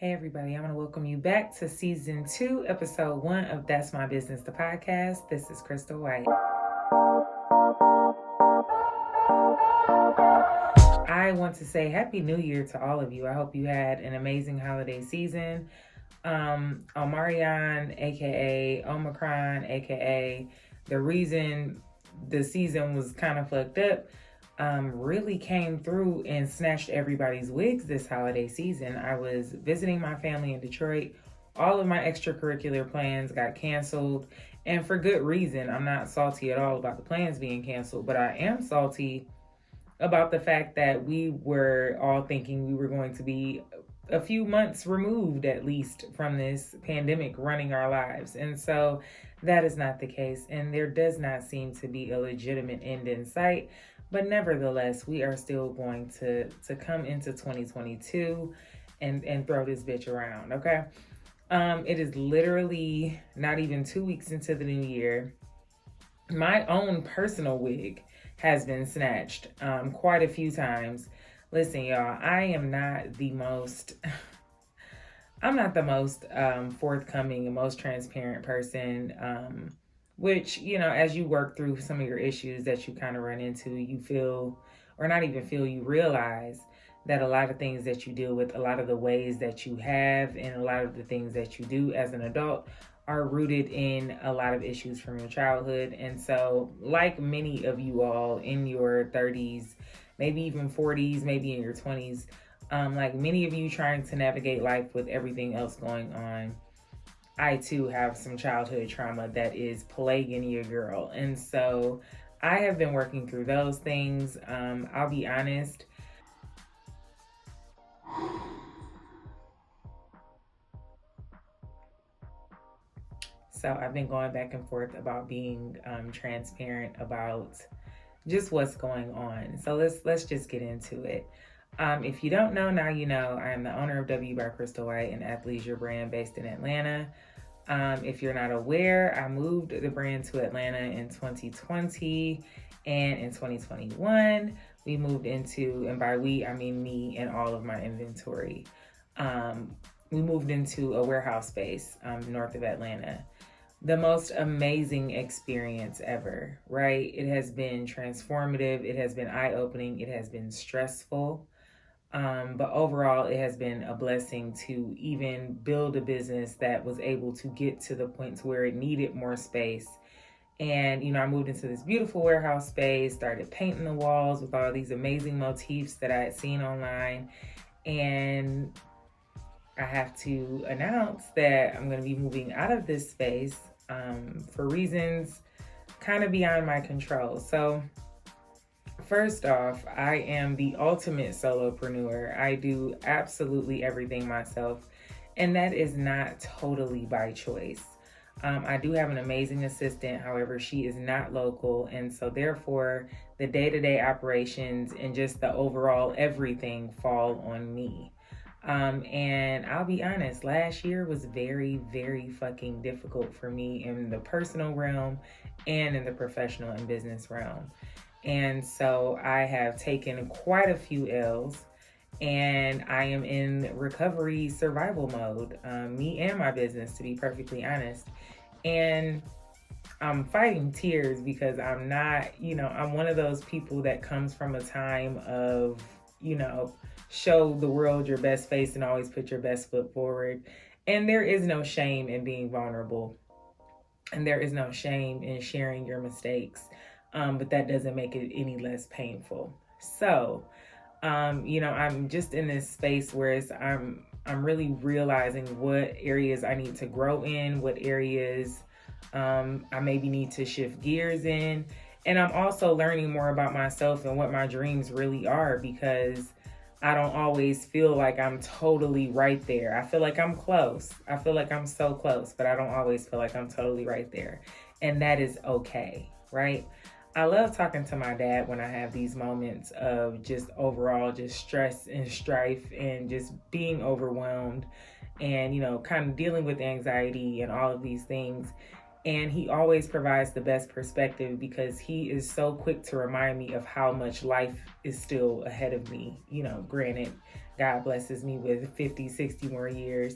Hey everybody, I'm going to welcome you back to season 2, episode 1 of That's My Business, the podcast. This is Crystal White. I want to say Happy New Year to all of you. I hope you had an amazing holiday season. Omarion, aka Omicron, aka the reason the season was kind of fucked up, really came through and snatched everybody's wigs this holiday season. I was visiting my family in Detroit. All of my extracurricular plans got canceled, and for good reason. I'm not salty at all about the plans being canceled, but I am salty about the fact that we were all thinking we were going to be a few months removed at least from this pandemic running our lives. And so that is not the case, and there does not seem to be a legitimate end in sight. But nevertheless, we are still going to come into 2022 and throw this bitch around, okay? It is literally not even 2 weeks into the new year. My own personal wig has been snatched quite a few times. Listen, y'all, I am not the most forthcoming and most transparent person. Which, you know, as you work through some of your issues that you kind of run into, you feel, or not even feel, you realize that a lot of things that you deal with, a lot of the ways that you have, and a lot of the things that you do as an adult are rooted in a lot of issues from your childhood. And so, like many of you all in your 30s, maybe even 40s, maybe in your 20s, like many of you trying to navigate life with everything else going on, I too have some childhood trauma that is plaguing your girl. And so I have been working through those things. I'll be honest. So I've been going back and forth about being transparent about just what's going on. So let's just get into it. If you don't know, now you know. I am the owner of W by Crystal White, an athleisure brand based in Atlanta. If you're not aware, I moved the brand to Atlanta in 2020, and in 2021, we moved into, and by we, I mean me and all of my inventory. We moved into a warehouse space north of Atlanta. The most amazing experience ever, right? It has been transformative. It has been eye-opening. It has been stressful. But overall, it has been a blessing to even build a business that was able to get to the point to where it needed more space. And, you know, I moved into this beautiful warehouse space, started painting the walls with all these amazing motifs that I had seen online. And I have to announce that I'm going to be moving out of this space for reasons kind of beyond my control. So first off, I am the ultimate solopreneur. I do absolutely everything myself, and that is not totally by choice. I do have an amazing assistant. However, she is not local, and so therefore the day-to-day operations and just the overall everything fall on me. And I'll be honest, last year was very, very fucking difficult for me in the personal realm and in the professional and business realm. And so I have taken quite a few L's, and I am in recovery survival mode, me and my business, to be perfectly honest. And I'm fighting tears because I'm not, I'm one of those people that comes from a time of, show the world your best face and always put your best foot forward. And there is no shame in being vulnerable. And there is no shame in sharing your mistakes. But that doesn't make it any less painful. So, I'm just in this space where I'm really realizing what areas I need to grow in, what areas I maybe need to shift gears in. And I'm also learning more about myself and what my dreams really are, because I don't always feel like I'm totally right there. I feel like I'm close. I feel like I'm so close, but I don't always feel like I'm totally right there. And that is okay, right? I love talking to my dad when I have these moments of just overall just stress and strife and just being overwhelmed and, kind of dealing with anxiety and all of these things. And he always provides the best perspective because he is so quick to remind me of how much life is still ahead of me. Granted, God blesses me with 50, 60 more years.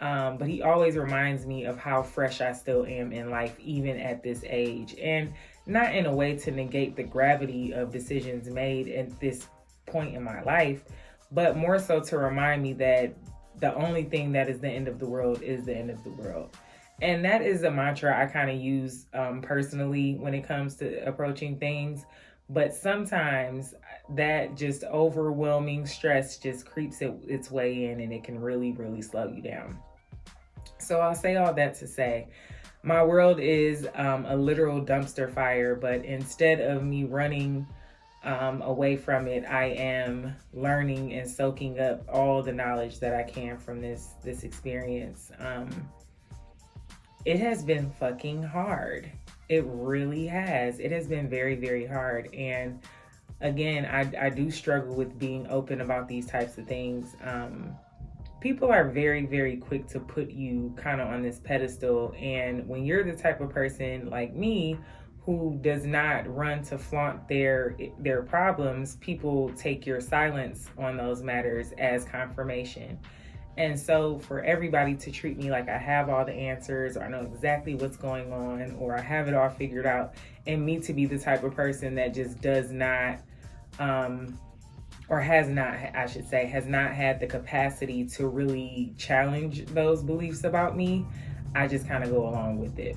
But he always reminds me of how fresh I still am in life, even at this age. And not in a way to negate the gravity of decisions made at this point in my life, but more so to remind me that the only thing that is the end of the world is the end of the world. And that is a mantra I kind of use personally when it comes to approaching things. But sometimes that just overwhelming stress just creeps its way in, and it can really, really slow you down. So I'll say all that to say, my world is a literal dumpster fire, but instead of me running away from it, I am learning and soaking up all the knowledge that I can from this experience. It has been fucking hard. It really has. It has been very, very hard. And again, I do struggle with being open about these types of things. People are very, very quick to put you kind of on this pedestal. And when you're the type of person like me who does not run to flaunt their problems, people take your silence on those matters as confirmation. And so for everybody to treat me like I have all the answers, or I know exactly what's going on, or I have it all figured out, and me to be the type of person that just does not, or has not had the capacity to really challenge those beliefs about me, I just kind of go along with it.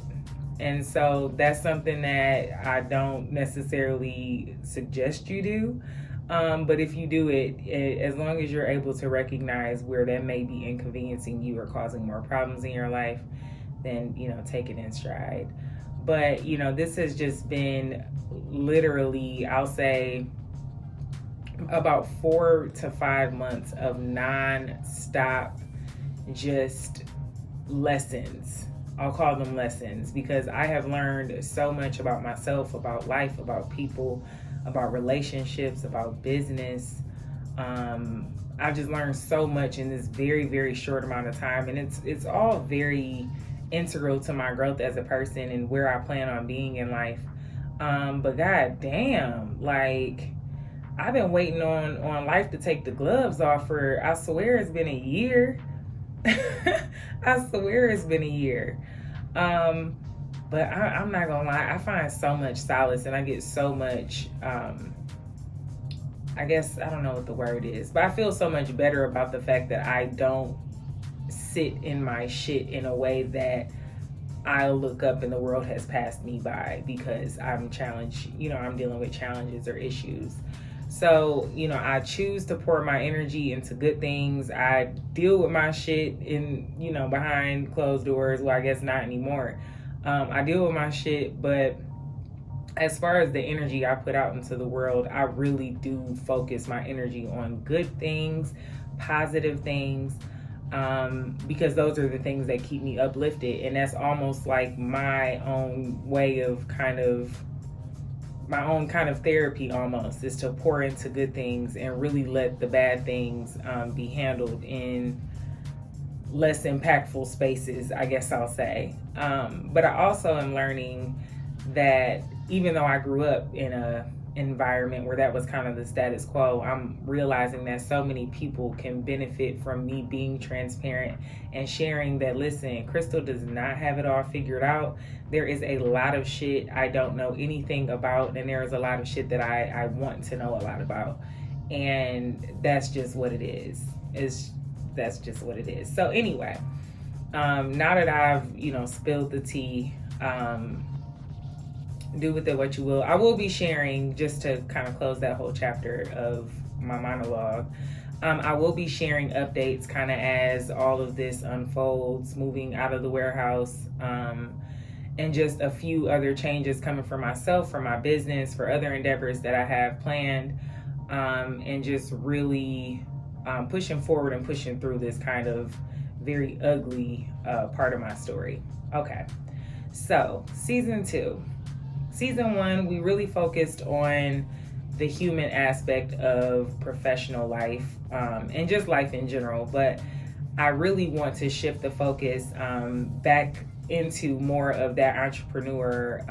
And so that's something that I don't necessarily suggest you do. But if you do it, as long as you're able to recognize where that may be inconveniencing you or causing more problems in your life, then, take it in stride. But, this has just been literally, I'll say, about 4 to 5 months of non-stop just lessons. I'll call them lessons because I have learned so much about myself, about life, about people, about relationships, about business. I've just learned so much in this very, very short amount of time. And it's all very integral to my growth as a person and where I plan on being in life. But god damn, like, I've been waiting on life to take the gloves off for, I swear it's been a year. I swear it's been a year. But I'm not gonna lie, I find so much solace and I get so much, I guess, I don't know what the word is, but I feel so much better about the fact that I don't sit in my shit in a way that I'll look up and the world has passed me by because I'm challenged, I'm dealing with challenges or issues. So, I choose to pour my energy into good things. I deal with my shit in, behind closed doors. Well, I guess not anymore. I deal with my shit, but as far as the energy I put out into the world, I really do focus my energy on good things, positive things, because those are the things that keep me uplifted. And that's almost like my own way of my own kind of therapy almost, is to pour into good things and really let the bad things be handled in less impactful spaces, I guess I'll say. But I also am learning that even though I grew up in a environment where that was kind of the status quo, I'm realizing that so many people can benefit from me being transparent and sharing that, listen, Crystal does not have it all figured out. There is a lot of shit I don't know anything about, and there is a lot of shit that I want to know a lot about. And that's just what it is. That's just what it is. So anyway, now that I've, spilled the tea, do with it what you will. I will be sharing, just to kind of close that whole chapter of my monologue, I will be sharing updates kind of as all of this unfolds, moving out of the warehouse, and just a few other changes coming for myself, for my business, for other endeavors that I have planned, and just really pushing forward and pushing through this kind of very ugly part of my story. Okay, so season 2. Season 1, we really focused on the human aspect of professional life, and just life in general. But I really want to shift the focus back into more of that entrepreneur,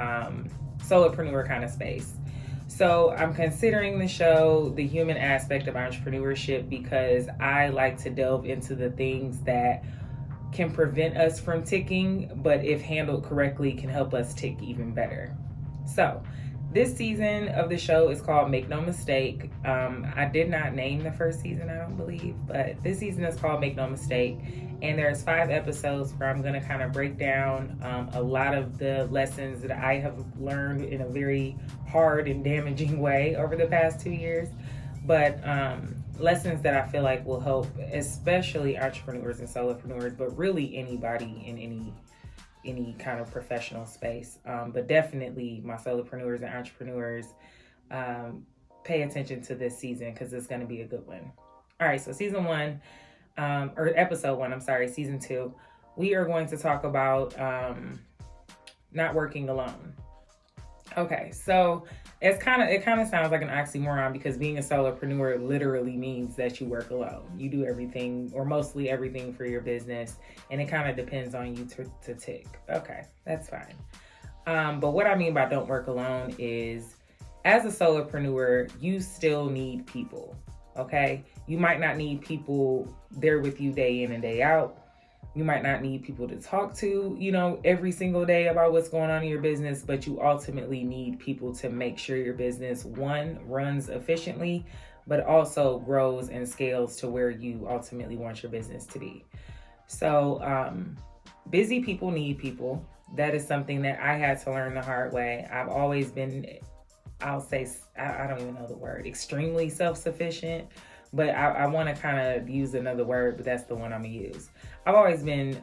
solopreneur kind of space. So I'm considering the show the human aspect of entrepreneurship because I like to delve into the things that can prevent us from ticking, but if handled correctly, can help us tick even better. So this season of the show is called Make No Mistake. I did not name the first season, I don't believe, but this season is called Make No Mistake. And there's 5 episodes where I'm going to kind of break down a lot of the lessons that I have learned in a very hard and damaging way over the past 2 years. But lessons that I feel like will help, especially entrepreneurs and solopreneurs, but really anybody in any kind of professional space. But definitely my solopreneurs and entrepreneurs, pay attention to this season because it's going to be a good one. All right, so season 1, or episode 1, I'm sorry, season 2, we are going to talk about not working alone. Okay, so it kind of sounds like an oxymoron because being a solopreneur literally means that you work alone. You do everything or mostly everything for your business, and it kind of depends on you to tick. Okay, that's fine. But what I mean by don't work alone is, as a solopreneur, you still need people. Okay, you might not need people there with you day in and day out. You might not need people to talk to, every single day about what's going on in your business, but you ultimately need people to make sure your business, 1, runs efficiently, but also grows and scales to where you ultimately want your business to be. So busy people need people. That is something that I had to learn the hard way. I've always been, I'll say, I don't even know the word, extremely self-sufficient, but I want to kind of use another word, but that's the one I'm going to use. I've always been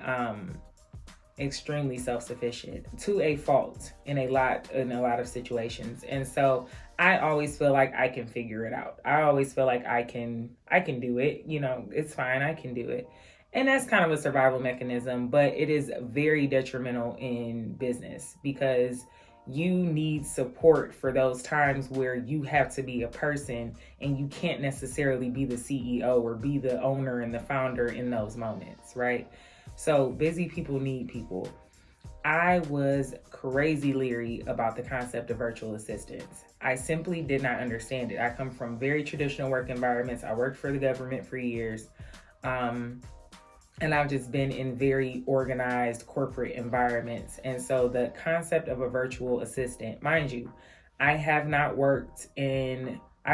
extremely self-sufficient to a fault in a lot of situations. And so I always feel like I can figure it out. I always feel like I can do it. It's fine. I can do it. And that's kind of a survival mechanism, but it is very detrimental in business because you need support for those times where you have to be a person and you can't necessarily be the CEO or be the owner and the founder in those moments, right? So busy people need people. I was crazy leery about the concept of virtual assistants. I simply did not understand it. I come from very traditional work environments. I worked for the government for years. And I've just been in very organized corporate environments. And so the concept of a virtual assistant, mind you, I've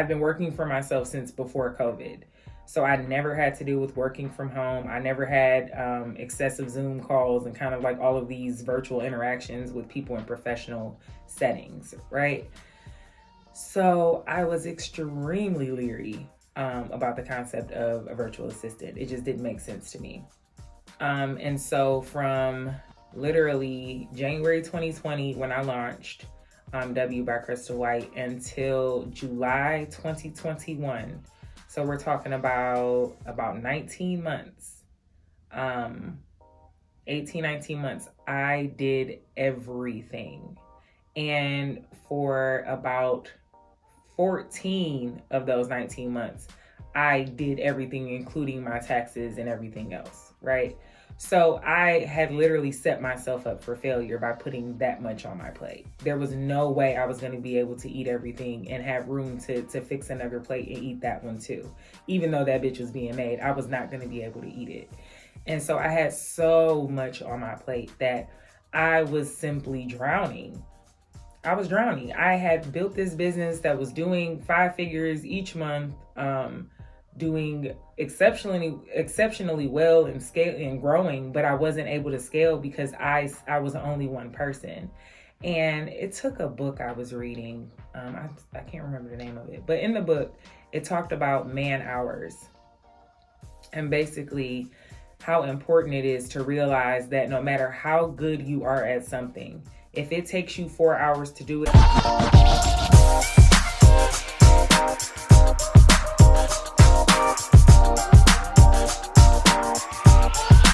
been working for myself since before COVID. So I never had to deal with working from home. I never had excessive Zoom calls and kind of like all of these virtual interactions with people in professional settings, right? So I was extremely leery about the concept of a virtual assistant. It just didn't make sense to me. And so from literally January 2020, when I launched W by Crystal White, until July 2021, so we're talking about 19 months, 18, 19 months, I did everything. And for about 14 of those 19 months, I did everything, including my taxes and everything else, right? So I had literally set myself up for failure by putting that much on my plate. There was no way I was going to be able to eat everything and have room to fix another plate and eat that one too. Even though that bitch was being made, I was not going to be able to eat it. And so I had so much on my plate that I was simply drowning. I was drowning. I had built this business that was doing 5 figures each month, doing exceptionally well and scale and growing, but I wasn't able to scale because I was only one person. And it took a book I was reading. I can't remember the name of it, but in the book, it talked about man hours and basically how important it is to realize that no matter how good you are at something, if it takes you 4 hours to do it,